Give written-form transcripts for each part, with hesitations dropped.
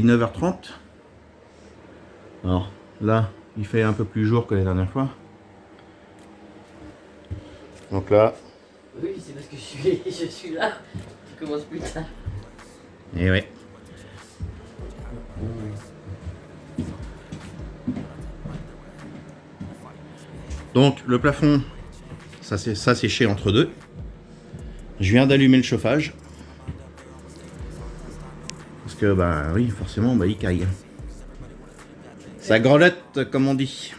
9h30. Alors là, il fait un peu plus jour que la dernière fois. Donc là... Oui, c'est parce que je suis là. Tu commences plus tard. Et ouais. Donc le plafond, ça séché entre deux. Je viens d'allumer le chauffage. Parce que bah oui, forcément, bah il caille. Ça grelotte comme on dit.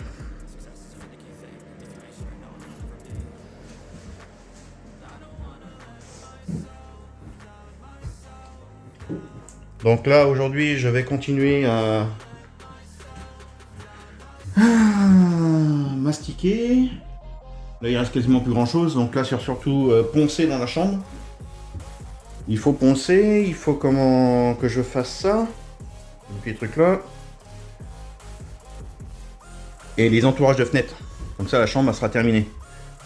Donc là aujourd'hui je vais continuer à mastiquer. Là il reste quasiment plus grand chose, donc là c'est surtout poncer dans la chambre. Il faut poncer, il faut comment que je fasse ça. Des trucs là. Et les entourages de fenêtres. Comme ça la chambre elle sera terminée.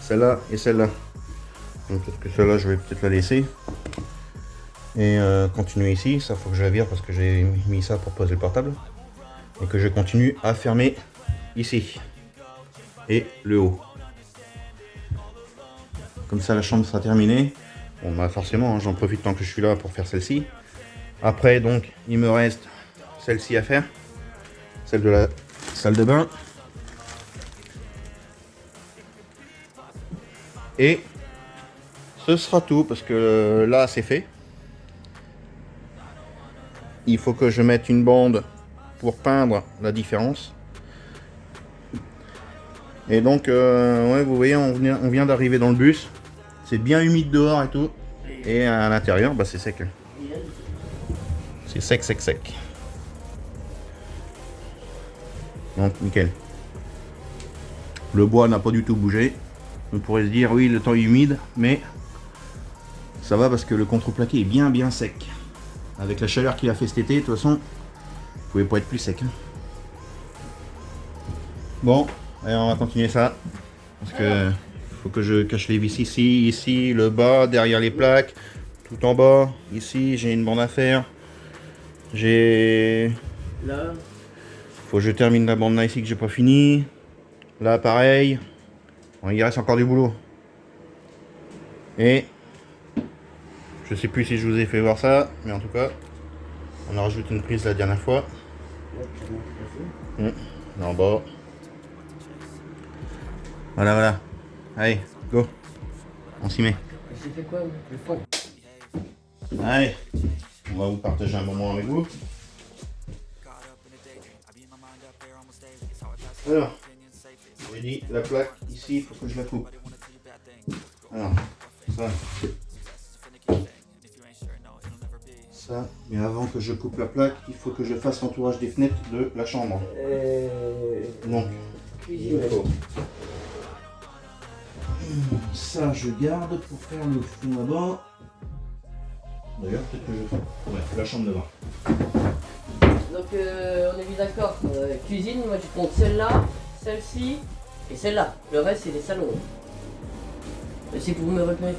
Celle-là et celle-là. Donc peut-être que celle-là je vais peut-être la laisser. Et continuer ici, ça faut que je la vire parce que j'ai mis ça pour poser le portable. Et que je continue à fermer ici. Et le haut. Comme ça la chambre sera terminée. Bon bah forcément hein, j'en profite tant que je suis là pour faire celle-ci. Après donc il me reste celle-ci à faire. Celle de la salle de bain. Et ce sera tout parce que là c'est fait. Il faut que je mette une bande pour peindre la différence. Et donc, ouais, vous voyez, on vient d'arriver dans le bus. C'est bien humide dehors et tout. Et à l'intérieur, bah, c'est sec. C'est sec, sec, sec. Donc, nickel. Le bois n'a pas du tout bougé. On pourrait se dire, oui, le temps est humide, mais ça va parce que le contreplaqué est bien, bien sec. Avec la chaleur qu'il a fait cet été, de toute façon, vous pouvez pas être plus sec. Bon, allez, on va continuer ça. Parce que faut que je cache les vis ici, ici, le bas, derrière les plaques, tout en bas. Ici, j'ai une bande à faire. J'ai... Là. Faut que je termine la bande là ici que j'ai pas fini. Là, pareil. Bon, il reste encore du boulot. Et... je sais plus si je vous ai fait voir ça, mais en tout cas, on a rajouté une prise la dernière fois. Là en bas. Voilà, voilà. Allez, go. On s'y met. J'ai fait quoi, le fond? Allez, on va vous partager un moment avec vous. Alors, j'ai dit la plaque ici, il faut que je la coupe. Alors, ça, mais avant que je coupe la plaque, il faut que je fasse l'entourage des fenêtres de la chambre. Donc, il faut... ça je garde pour faire le fond là-bas. D'ailleurs, peut-être que je fais. Ouais, la chambre devant. Donc on est bien d'accord. Cuisine, moi tu comptes celle-là, celle-ci et celle-là. Le reste c'est les salons. C'est pour me repérer.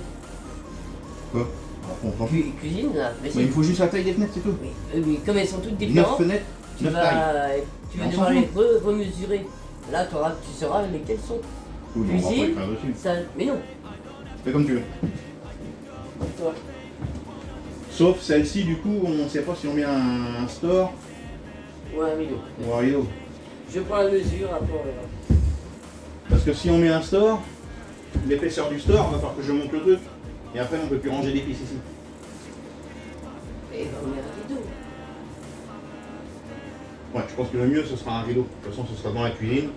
Quoi? Cuisine là. Mais il faut juste la taille des fenêtres, c'est tout. Oui, comme elles sont toutes 9 différentes, fenêtres, 9 tailles. tu vas devoir les remesurer. Là tu sauras lesquelles sont. Cuisine, salle. Mais non. Fais comme tu veux. Toi. Sauf celle-ci, du coup, on ne sait pas si on met un store ou un rideau. Ou un rideau. Je prends la mesure après. Parce que si on met un store, l'épaisseur du store, va falloir que je monte le truc. Et après, on ne peut plus ranger des pièces ici. Et on met un rideau. Ouais, je pense que le mieux, ce sera un rideau. De toute façon, ce sera dans la cuisine.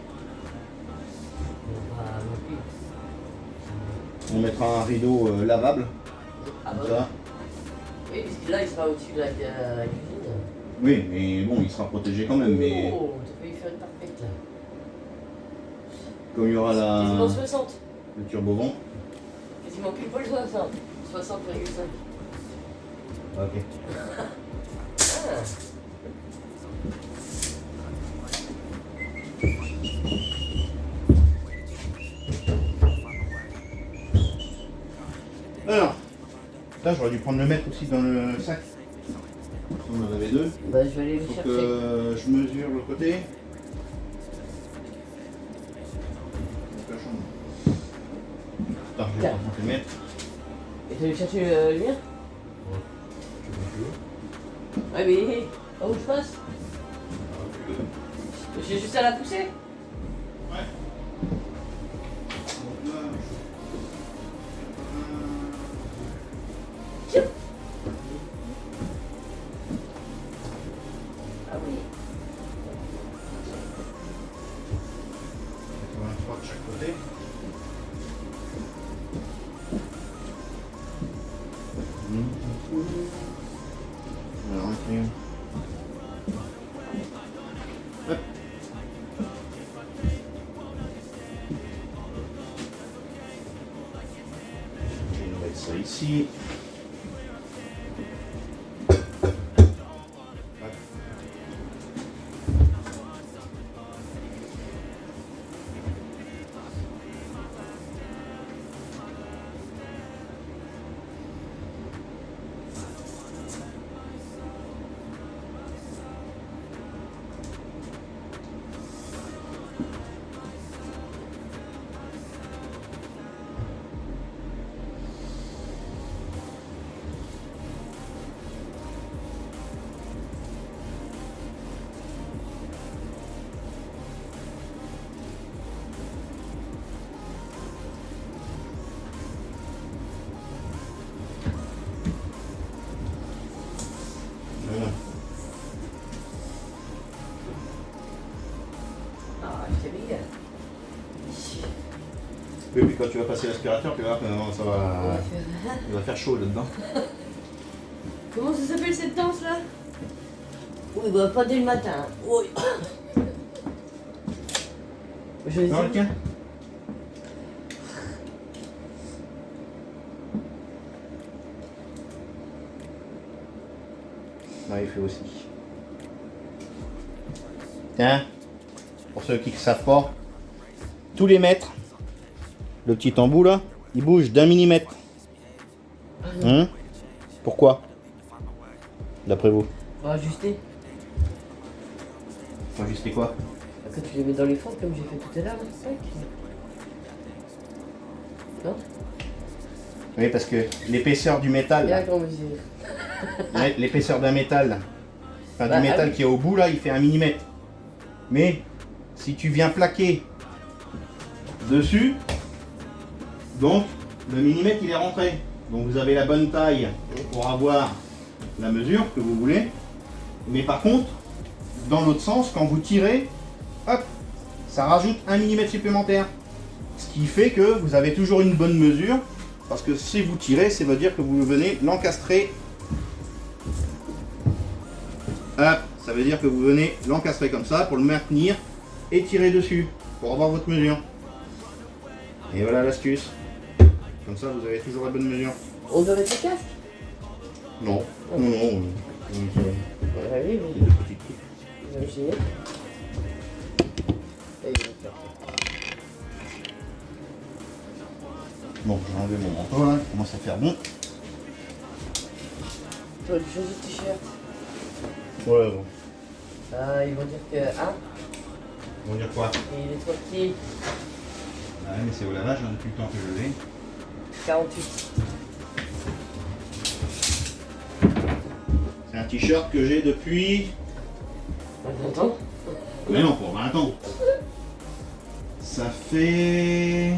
On mettra un rideau lavable. Ah comme bah ça. Oui, parce que là, il sera au-dessus de la cuisine. Oui, mais bon, il sera protégé quand même. Mais Oh, t'as failli faire une parfaite là. comme il y aura Quasiment 60. le turbo-vent. Quasiment pile poil 60. 60,5. Ok. Ah. Alors, là j'aurais dû prendre le mètre aussi dans le sac. On en avait deux. Bah, je vais aller les Faut chercher. que je mesure le côté. Donc, la chambre. Attends, je vais pas te le mettre. Et tu vas aller chercher le mien? Ouais, mais où je passe? J'ai juste à la pousser. Ouais. Tiens. Ah oui. 83 de chaque côté. Alors, un crayon. Hop. Je vais mettre ça ici. Voilà. Ah, c'est bien. Oui, puis quand tu vas passer l'aspirateur, tu vas voir que ça va, il va faire chaud là-dedans. Comment ça s'appelle cette danse là? Oui, bah pas dès le matin. Oui. Je vais Non, essayer. tiens. Ouais, il fait aussi. Tiens, pour ceux qui ne savent pas, tous les mètres, le petit embout là, il bouge d'1 millimètre. Pourquoi? D'après vous? On va ajuster. Faut ajuster quoi? Quand tu les mets dans les fonds comme j'ai fait tout à l'heure, là, tac. Non? Oui, parce que l'épaisseur du métal, Bien grand mesure. l'épaisseur d'un métal, enfin Bah, du métal ah oui. qui est au bout là, il fait 1 millimètre. Mais si tu viens plaquer dessus, donc le millimètre il est rentré. Donc vous avez la bonne taille pour avoir la mesure que vous voulez. Mais par contre, dans l'autre sens, quand vous tirez, hop, ça rajoute 1 millimètre supplémentaire. Ce qui fait que vous avez toujours une bonne mesure. Parce que si vous tirez, ça veut dire que vous venez l'encastrer. Hop, ça veut dire que vous venez l'encastrer comme ça pour le maintenir et tirer dessus pour avoir votre mesure. Et voilà l'astuce. Comme ça, vous avez toujours la bonne mesure. On doit mettre le casque? Non, non, non. Ouais, oui, C'est deux petites trucs. vous imaginez. Et il va faire ça. Bon, j'ai enlevé mon manteau là, il commence à faire bon. Toi, tu changes de t-shirt. Ouais, bon. Ils vont dire que. Hein? On va dire quoi? Il est trop petit. Ah ouais, mais c'est au lavage hein, depuis le temps que je l'ai. 48. C'est un t-shirt que j'ai depuis. 20 ans? Mais non, pour 20 ans. Ça fait.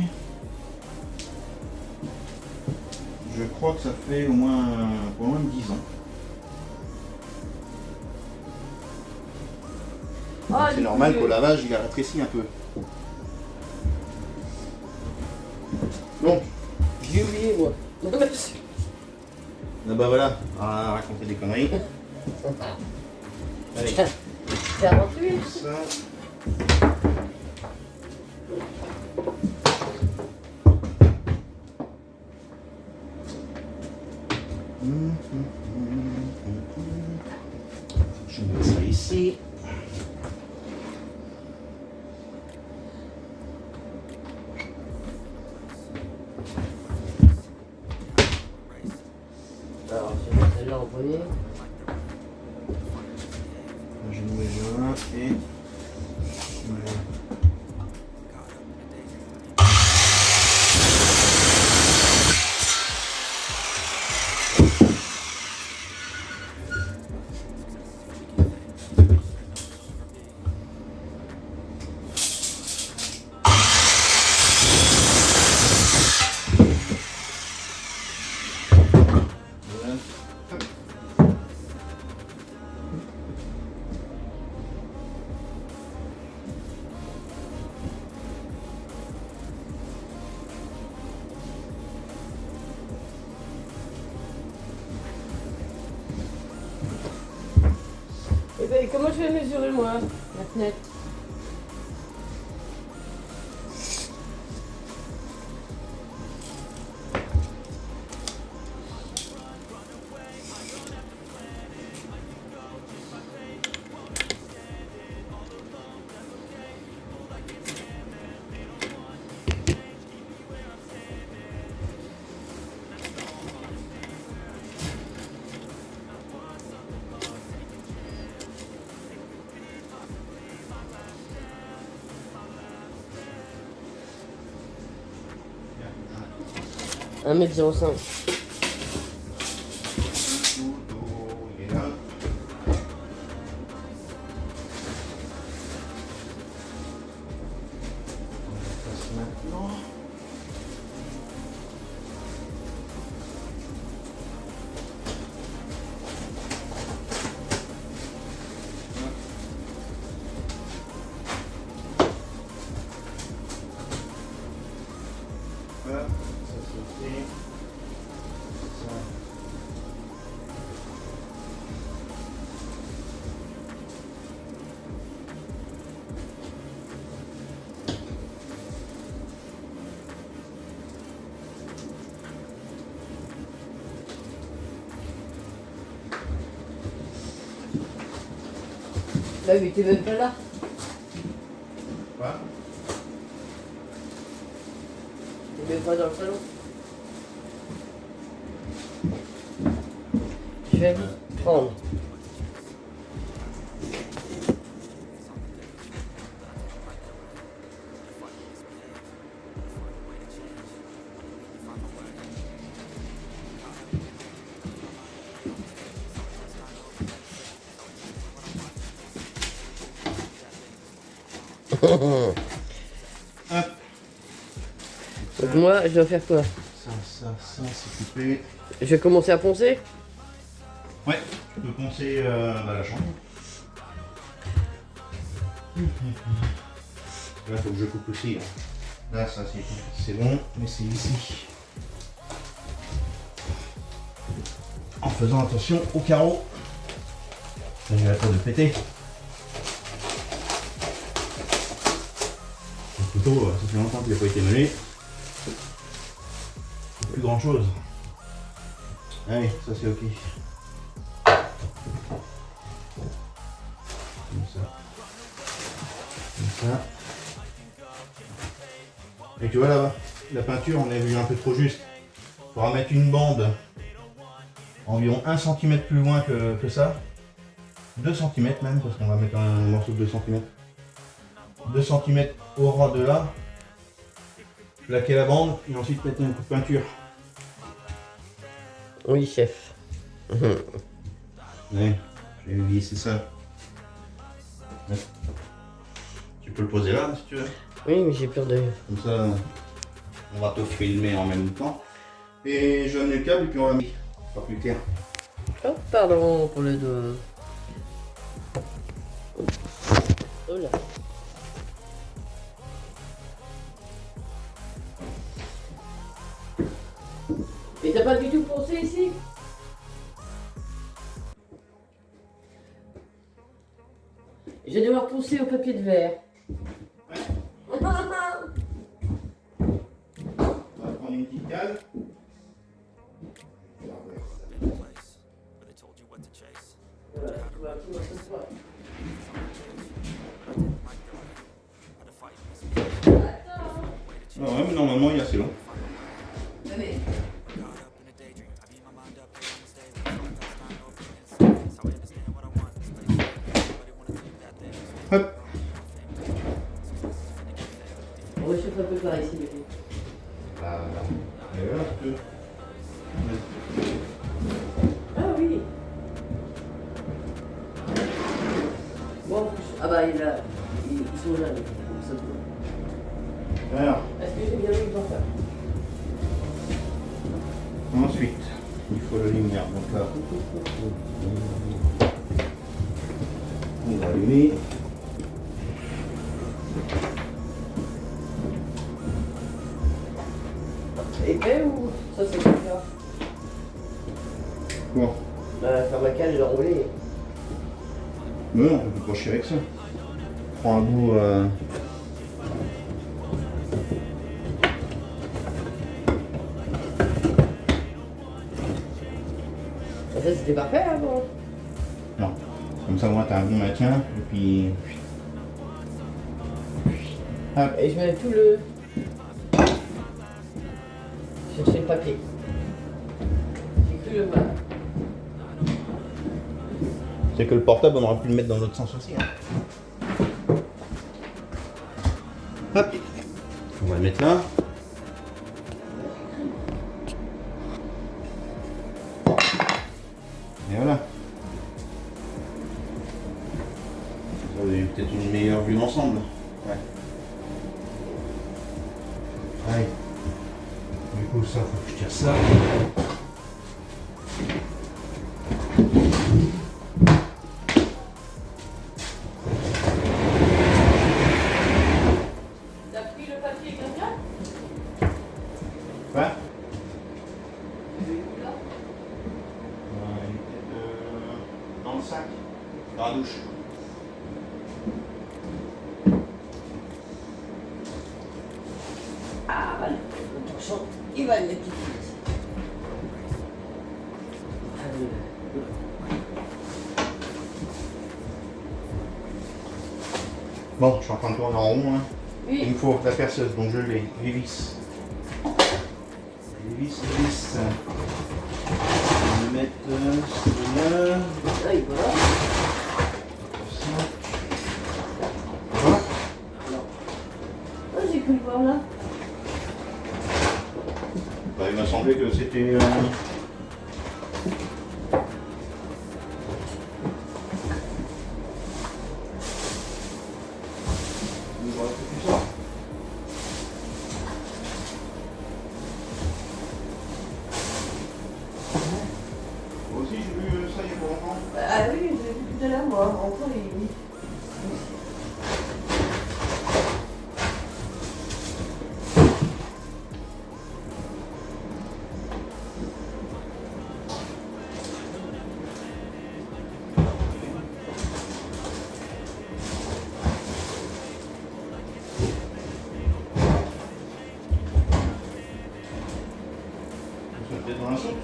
Je crois que ça fait au moins 10 ans. Ah, C'est normal qu'au lavage il a rétréci un peu. Donc, j'ai oublié, moi. ah bah voilà, on va raconter des conneries. Allez, C'est aventuré. ça. Je mets ça ici. Alors, je vais mettre celle-là en premier. une mesure et voilà. Et ben, comment je vais mesurer moi la fenêtre? Un mètre 05. Il est là. On passe maintenant. Voilà, ça c'est fait. Ça. Là, il était même pas là. Quoi? Il était même pas dans le salon. Je vais vous prendre. Hop. Donc moi, je dois faire quoi? Ça, c'est coupé. Je vais commencer à poncer? Ouais, tu peux poncer la chambre. Là, faut que je coupe aussi. Là, ça, c'est bon, mais c'est ici. En faisant attention aux carreaux. Ça, j'ai la peur de péter. Le couteau, ça fait longtemps qu'il n'a pas été mêlé. Plus grand chose. Allez, ça c'est ok. Comme ça. Comme ça. Et tu vois là-bas, la peinture, on a vu un peu trop juste. Il faudra mettre une bande environ 1 cm plus loin que ça. 2 cm même, parce qu'on va mettre un morceau de 2 cm. 2 cm au ras de là. Plaquer la bande et ensuite mettre un coup de peinture. Oui, chef. Ouais, j'ai oublié, c'est ça. Ouais. Tu peux le poser là si tu veux. Oui, mais j'ai peur de... Comme ça, on va te filmer en même temps. Et je mets le câble et puis on va mettre. Ce sera plus clair. Oh, pardon pour le doigt. Oh là. Et t'as pas du tout poncé ici? Je vais devoir poncer au papier de verre. Ouais. On va prendre une petite cale. Voilà, tu vois, ce soir. Non, ouais, mais normalement il est assez long. Allez. Ah oui. Bon, ah bah ils sont jeunes. Alors, Est-ce que j'ai bien vu le portable? ensuite, il faut la lumière. Donc là, on va allumer. Épais ou ça c'est bien? Bon, Faire ma cale et l'enrouler. non, on peut pas chier avec ça. Prends un bout. Ça c'était parfait avant. Non, comme ça, moi, t'as un bon maintien. Et puis. Hop. Et je mets tout le. Chercher le papier. J'ai cru le mal. C'est que le portable, on aurait pu le mettre dans l'autre sens aussi. Hein. Hop. On va le mettre là. Et voilà. Vous avez peut-être une meilleure vue d'ensemble. Ouais. Allez. Du coup, ça, faut que je tire ça. T'as pris le papier comme ça? Ouais. Tu l'as où là? Il est peut-être dans le sac, dans la douche. Ah voilà, le torchon, il va le mettre ici. Bon, je suis en train de tourner en rond. Hein. Il Oui. me faut la perceuse, donc je l'ai. Les vis. Les vis. Je vais mettre celui-là. Ah, il va là. Ça. Voilà. Non. Ah, j'ai cru le voir là. Bah, il m'a semblé que c'était. J'aurais fait plus ça. Moi aussi, j'ai vu ça il y a pas longtemps. Ah oui, je l'ai vu tout à l'heure moi. Encore il. Ça peut-être dans la soupe.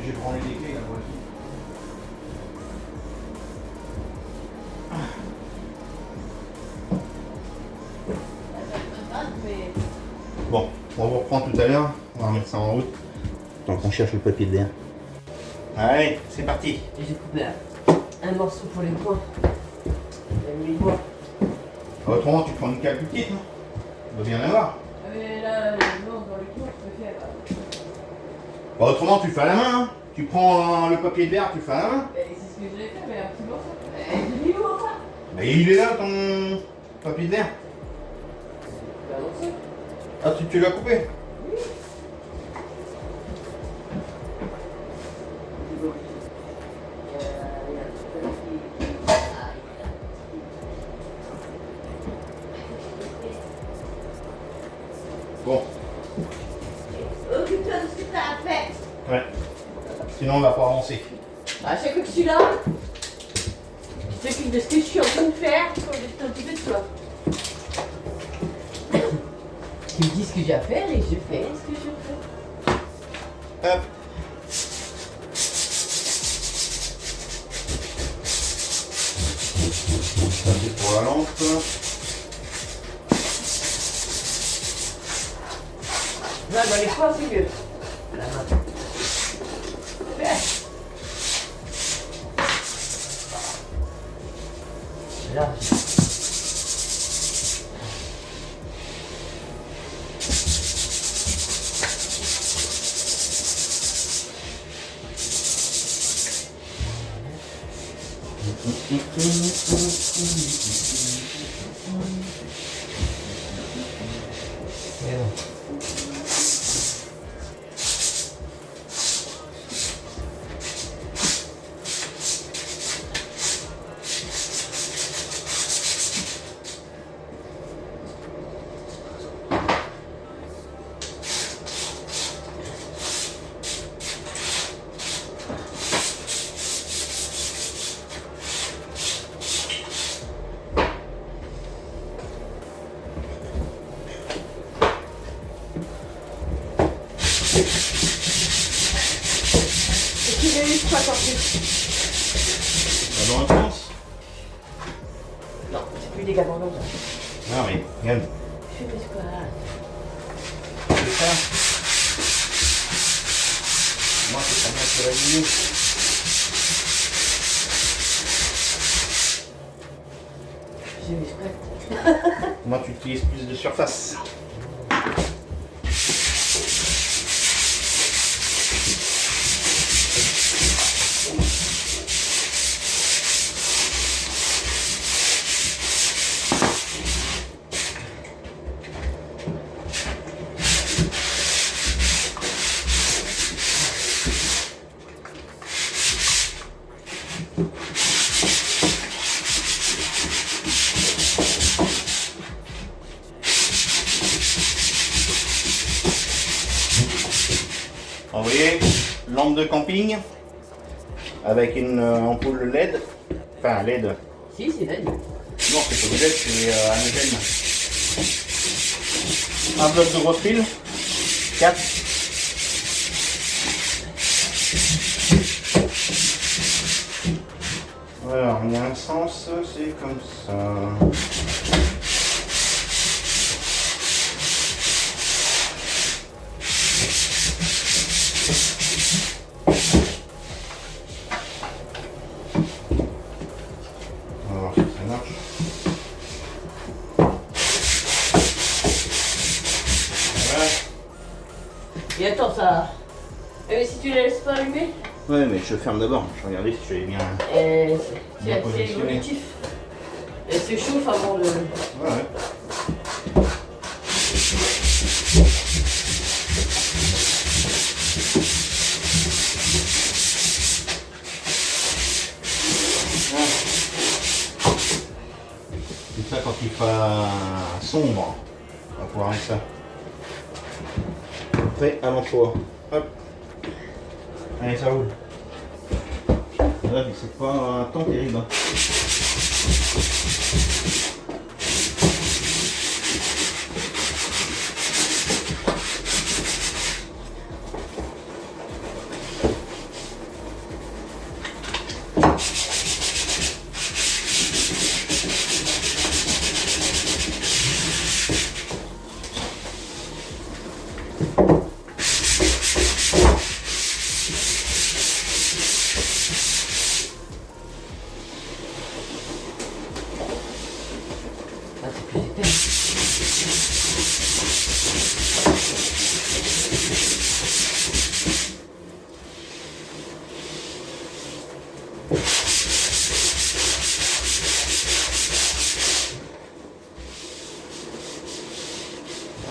J'ai branlé les clés, la voici. Bon, on vous reprend tout à l'heure. On va remettre ça en route. Tant qu'on cherche le papier de verre. Allez, c'est parti. Et j'ai coupé un morceau pour les points. J'ai mis les doigts. Autrement, tu prends une cale plus petite, non? Il doit bien en avoir. Ah mais là, non, dans les cours, je peux faire. Bah, autrement, tu le fais à la main. Hein. Tu prends le papier de verre, tu le fais à la main. C'est ce que je l'ai fait, mais un petit morceau. J'ai mis où encore? Mais il est là, ton papier de verre. Un morceau. Ah, tu l'as coupé? Oui. Bon. Occupe-toi de ce que t'as à faire. Ouais. Sinon, on va pas avancer. À chaque fois que je suis là, tu t'occupes de ce que je suis en train de faire. Quand je suis un petit que j'ai à faire et je fais ce que je fais. Hop. Ça c'est pour la lampe. Là, dans les coins, c'est mieux. La main. Là. Et bon. Dans le sens. Non, c'est plus des gabardons. Non mais regarde. Je fais quoi? C'est ça. Moi c'est pas bien sur la ligne. J'ai mis exprès. Moi tu utilises plus de surface. Vous voyez, lampe de camping avec une ampoule LED, enfin LED. Si, c'est là. Non, c'est pas du LED, c'est halogène. Un bloc de grosse pile, 4. Alors, il y a un sens, c'est comme ça. Et attends, ça. Mais si tu la laisses pas allumer, Ouais, mais je ferme d'abord. Je regardais si tu avais bien. c'est Bien assez positionné. évolutif. Et c'est chauffe avant de. Ouais. Ça, quand il fait sombre, on va pouvoir mettre ça. Après, à l'emploi. Hop. Allez, ça roule. Là, c'est pas un temps terrible. Hein. Ah, c'est plus épais.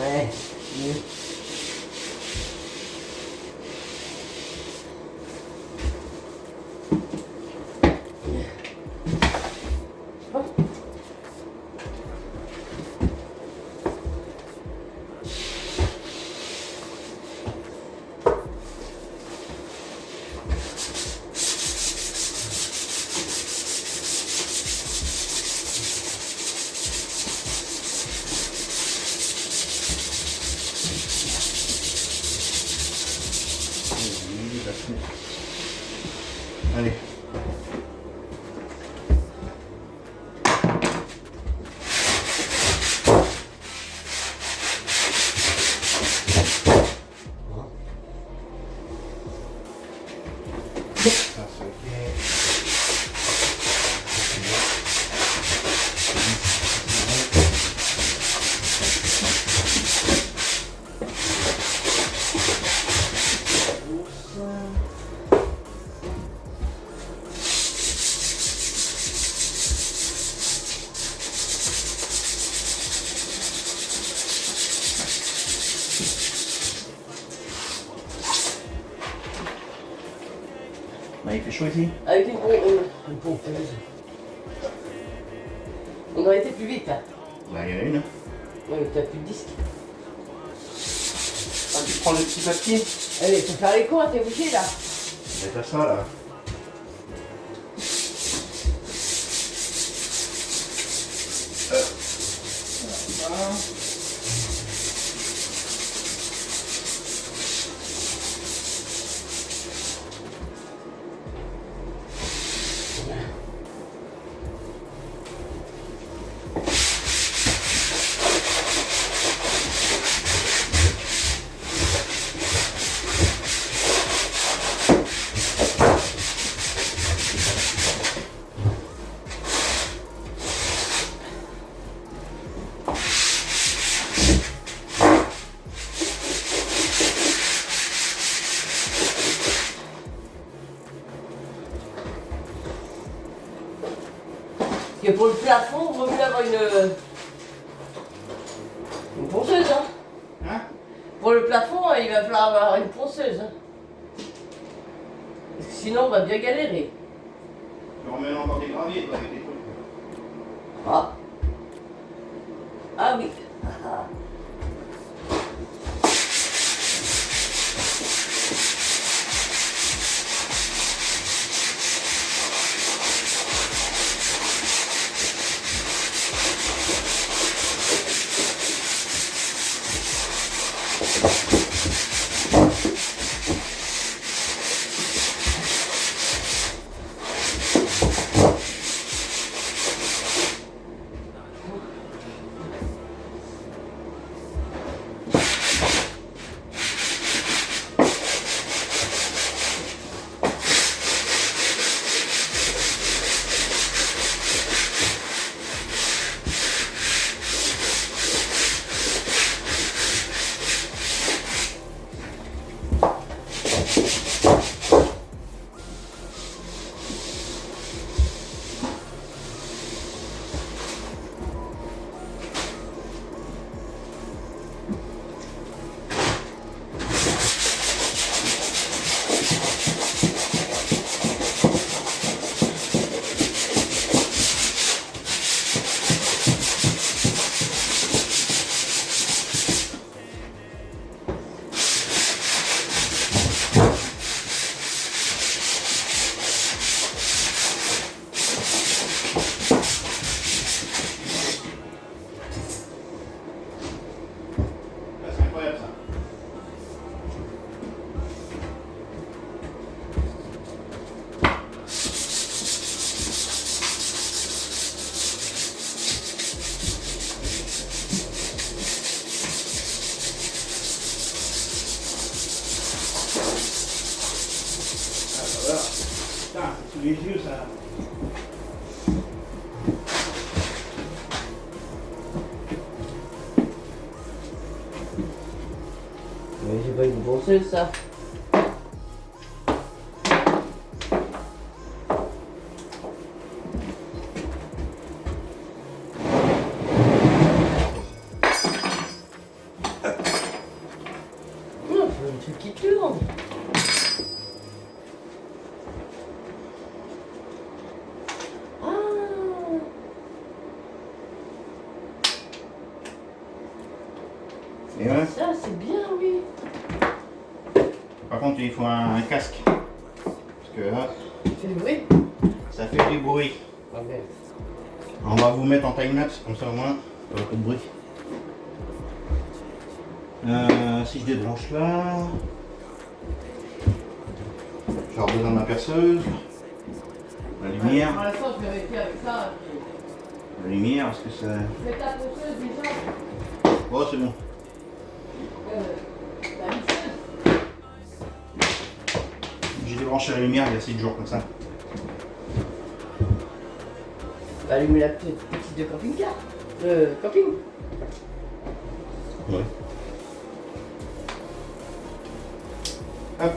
Ouais, mieux. Allez. Ça, c'est ok. Il fait chaud ici. Avec une pompeuse. On aurait été plus vite, hein. Bah, il y en a une. Hein. Ouais, mais t'as plus de disque. Ah, tu prends le petit papier. Allez, faut faire les cons, t'es obligé là. C'est à ça là. Parce que pour le plafond, il vaut mieux avoir une ponceuse, hein. Hein? Pour le plafond, il va falloir avoir une ponceuse, hein. Parce que sinon, on va bien galérer. Tu remets encore des graviers avec des trucs. Ah. Ah oui. Ah. C'est incroyable ça. Voilà. Putain, c'est sous les yeux ça. Mais j'ai pas une ponceuse, ça. Non, faut un truc qui tourne. Ah. Et ouais. Ça, c'est bien, oui. Par contre, il faut un casque. Parce que là, Tu fais du bruit? ça fait du bruit. Ok. On va vous mettre en time-lapse, comme ça au moins, il n'y aura pas de bruit. Si je débranche là, j'aurai besoin de ma perceuse. La lumière. Pour l'instant, je vais rester avec ça. La lumière, est-ce que ça... Je mets ta poseuse déjà. Oh, c'est bon. La lisseuse. J'ai débranché la lumière il y a 6 jours comme ça. Allumer la petite de camping-car. Camping. Ouais. Hop.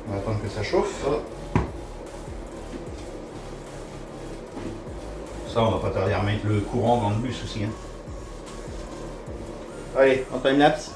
On va attendre que ça chauffe. Ça, on va pas tarder à remettre le courant dans le bus aussi. Hein. Allez, en time-lapse.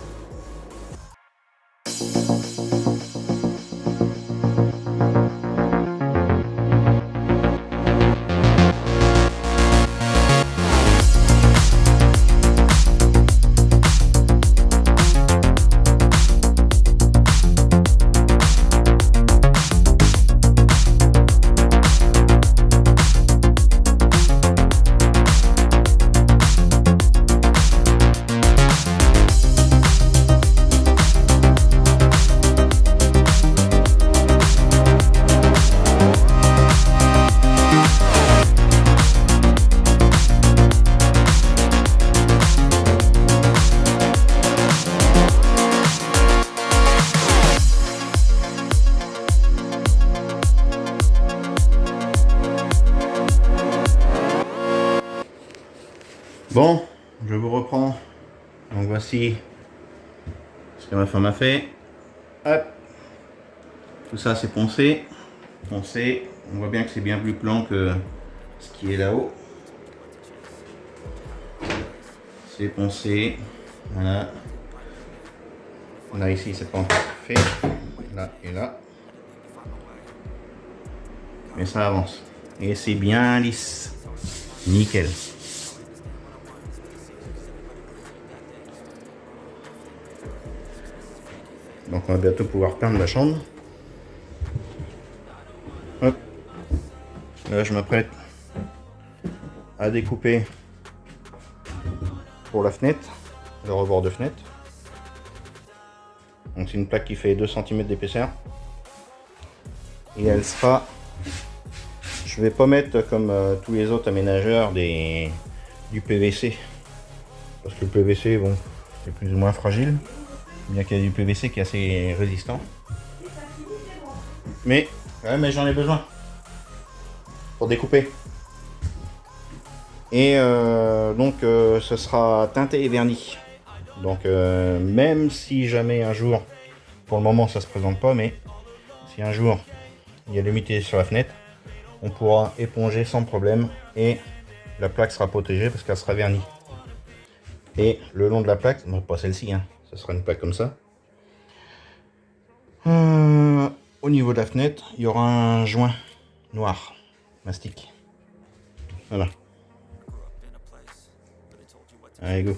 Bon, je vous reprends. Donc voici ce que ma femme a fait. Hop. Tout ça c'est poncé. Poncé. On voit bien que c'est bien plus plan que ce qui est là-haut. C'est poncé. Voilà. Là ici c'est pas encore fait. Là et là. Mais ça avance. Et c'est bien lisse. Nickel. Donc on va bientôt pouvoir peindre la chambre. Hop. Là je m'apprête à découper pour la fenêtre, le rebord de fenêtre. Donc c'est une plaque qui fait 2 cm d'épaisseur. Et elle sera... Je vais pas mettre comme tous les autres aménageurs du PVC. Parce que le PVC, bon, c'est plus ou moins fragile. Bien qu'il y a du PVC qui est assez résistant. Mais j'en ai besoin pour découper. Et donc ce sera teinté et verni. Donc même si jamais un jour, pour le moment ça se présente pas, mais si un jour il y a l'humidité sur la fenêtre, on pourra éponger sans problème et la plaque sera protégée parce qu'elle sera vernie. Et le long de la plaque, non pas celle-ci, hein, ce sera une plaque comme ça. Au niveau de la fenêtre, il y aura un joint noir, mastic. Voilà. Allez, go.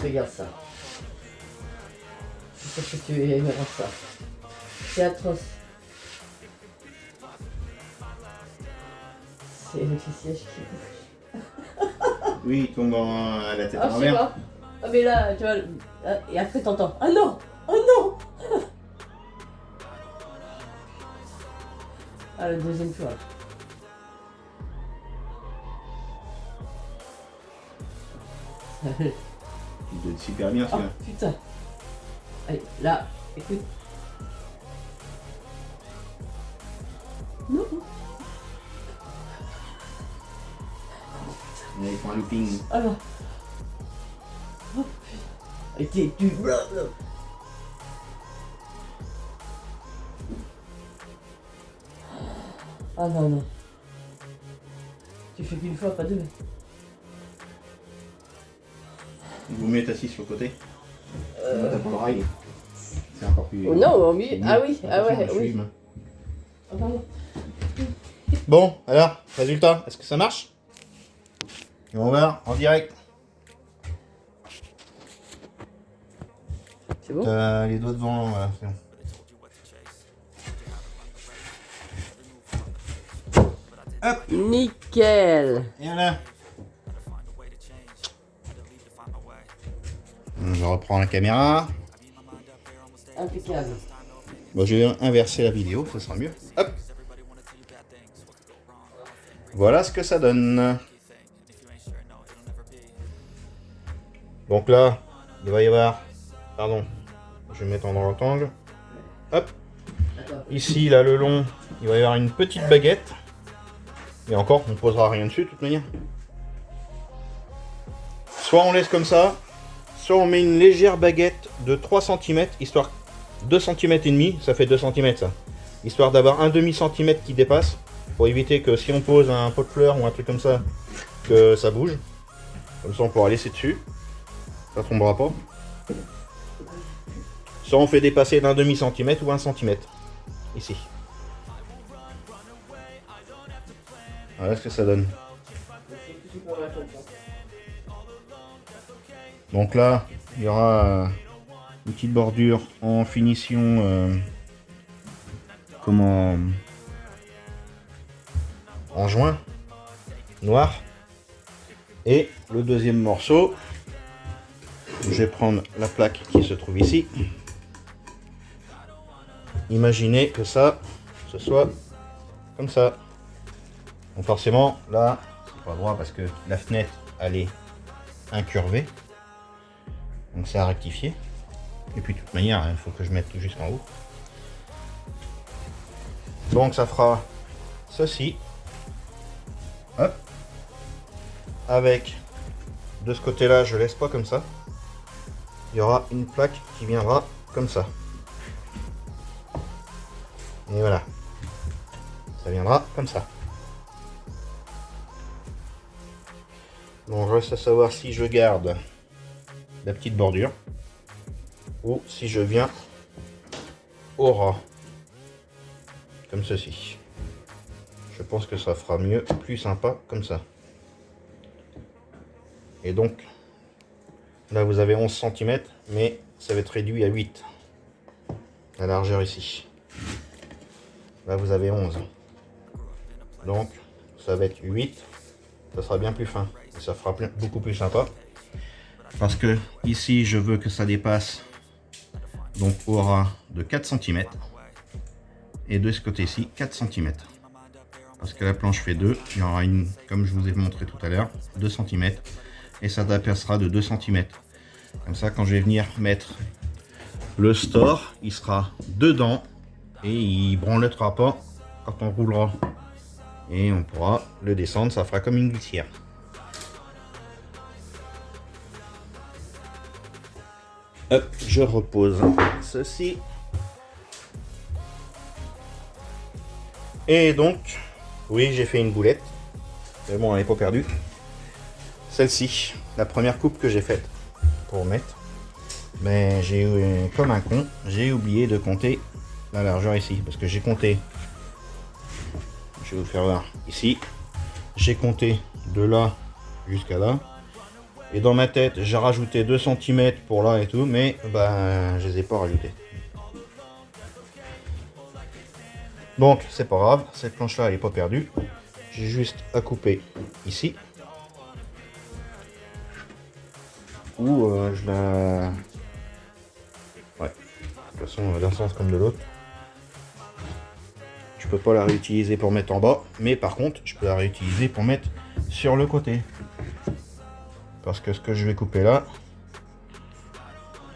Regarde ça. Je suis sûr que tu aimeras ça. C'est atroce. C'est le siège qui bouge. Oui, il tombe dans la tête Ah, en je sais l'air. pas. Ah, mais là, tu vois. Et après, t'entends. Ah non! Ah non! Ah, la deuxième fois. Il doit être super bien Oh celui-là. putain. Allez, là, écoute. Non. Là, ils font un looping. Alors. Oh putain. Et t'es du blablabla. Ah non, non. Tu fais qu'une fois, pas deux. Vous mettez assis sur le côté. T'as pas l'oreille. C'est encore plus. Oh non, au milieu. c'est mieux. Ah oui, ah Attention, ouais, je oui. filme. Ah, pardon. Bon, alors, résultat, est-ce que ça marche? Et on va voir en direct. C'est bon? T'as les doigts devant, voilà, c'est bon. Hop, Nickel. et voilà. Je reprends la caméra. Impeccable. Bon, je vais inverser la vidéo, ça sera mieux. Hop. Voilà ce que ça donne. Donc là, il va y avoir... Pardon, je vais mettre en rectangle. Hop. D'accord. Ici, là, le long, il va y avoir une petite baguette. Et encore, on ne posera rien dessus, de toute manière. Soit on laisse comme ça, soit on met une légère baguette de 3 cm, histoire 2 cm et demi, ça fait 2 cm ça. Histoire d'avoir un demi-centimètre qui dépasse, pour éviter que si on pose un pot de fleurs ou un truc comme ça, que ça bouge. Comme ça on pourra laisser dessus, ça tombera pas. Soit on fait dépasser d'un demi-centimètre ou 1 cm, ici. Voilà ce que ça donne. Donc là, il y aura une petite bordure en finition, comment, en joint noir. Et le deuxième morceau, je vais prendre la plaque qui se trouve ici. Imaginez que ça, ce soit comme ça. Donc forcément, là, c'est pas droit parce que la fenêtre, elle est incurvée. Donc c'est à rectifier. Et puis de toute manière, il faut que je mette tout jusqu'en haut. Donc ça fera ceci. Hop. Avec, de ce côté-là, je laisse pas comme ça. Il y aura une plaque qui viendra comme ça. Et voilà. Ça viendra comme ça. Donc reste à savoir si je garde la petite bordure ou si je viens au ras comme ceci. Je pense que ça fera mieux, plus sympa comme ça. Et donc là vous avez 11 cm, mais ça va être réduit à 8 la largeur ici. Là vous avez 11. Donc ça va être 8. Ça sera bien plus fin. Et ça fera beaucoup plus sympa. Parce que ici, je veux que ça dépasse donc au ras de 4 cm. Et de ce côté-ci, 4 cm. Parce que la planche fait 2. Il y aura une, comme je vous ai montré tout à l'heure, 2 cm. Et ça dépassera de 2 cm. Comme ça, quand je vais venir mettre le store, il sera dedans. Et il ne branlera pas quand on roulera. Et on pourra le descendre, ça fera comme une glissière. Hop, je repose ceci. Et donc, oui, j'ai fait une boulette. Mais bon, elle n'est pas perdue. Celle-ci, la première coupe que j'ai faite pour mettre. Mais j'ai, comme un con, j'ai oublié de compter la largeur ici. Parce que j'ai compté, je vais vous faire voir ici. J'ai compté de là jusqu'à là. Et dans ma tête, j'ai rajouté 2 cm pour là et tout, mais ben, je les ai pas rajoutés. Donc, c'est pas grave, cette planche-là, elle est pas perdue. J'ai juste à couper ici. Ou je la... Ouais, de toute façon, d'un sens comme de l'autre. Je peux pas la réutiliser pour mettre en bas, mais par contre, je peux la réutiliser pour mettre sur le côté. Parce que ce que je vais couper là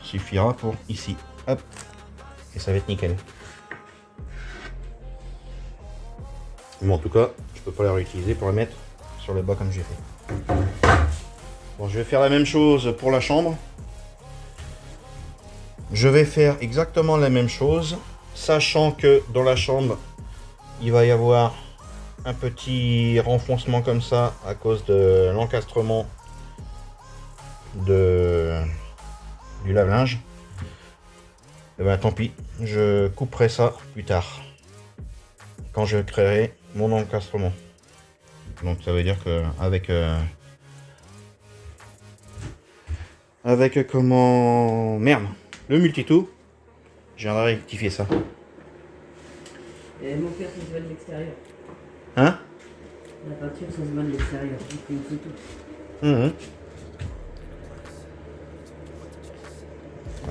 suffira pour ici. Hop. Et ça va être nickel. Mais en tout cas, je peux pas la réutiliser pour la mettre sur le bas comme j'ai fait. Bon, je vais faire la même chose pour la chambre. Je vais faire exactement la même chose, sachant que dans la chambre, il va y avoir un petit renfoncement comme ça à cause de l'encastrement du lave-linge. Et ben tant pis, je couperai ça plus tard quand je créerai mon encastrement. Donc ça veut dire que avec comment merde le multitool, je viendrai rectifier ça. Et mon père, ça se voit de l'extérieur. Hein? La peinture, ça se voit de l'extérieur. J'ai fait une photo.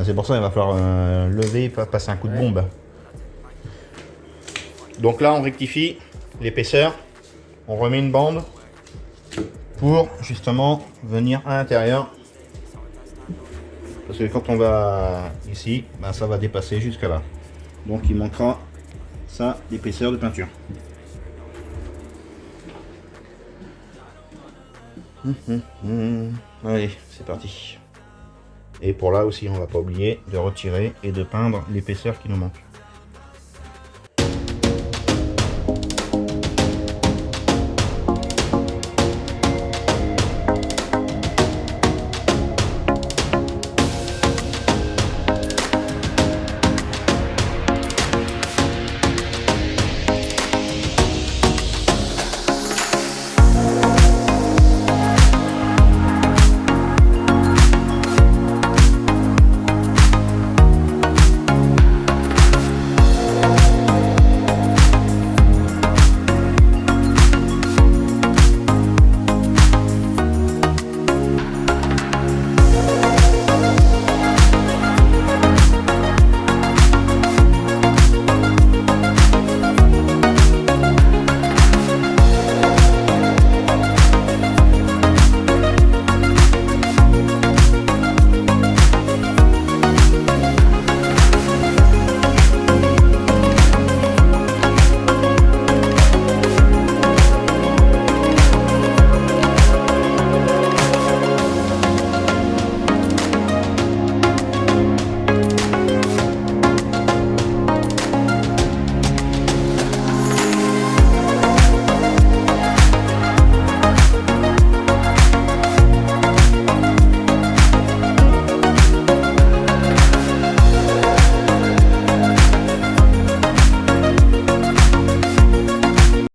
C'est pour ça qu'il va falloir lever et passer un coup de bombe. Donc là, on rectifie l'épaisseur. On remet une bande pour justement venir à l'intérieur. Parce que quand on va ici, ben, ça va dépasser jusqu'à là. Donc il manquera ça d'épaisseur de peinture. Allez, c'est parti. Et pour là aussi, on va pas oublier de retirer et de peindre l'épaisseur qui nous manque.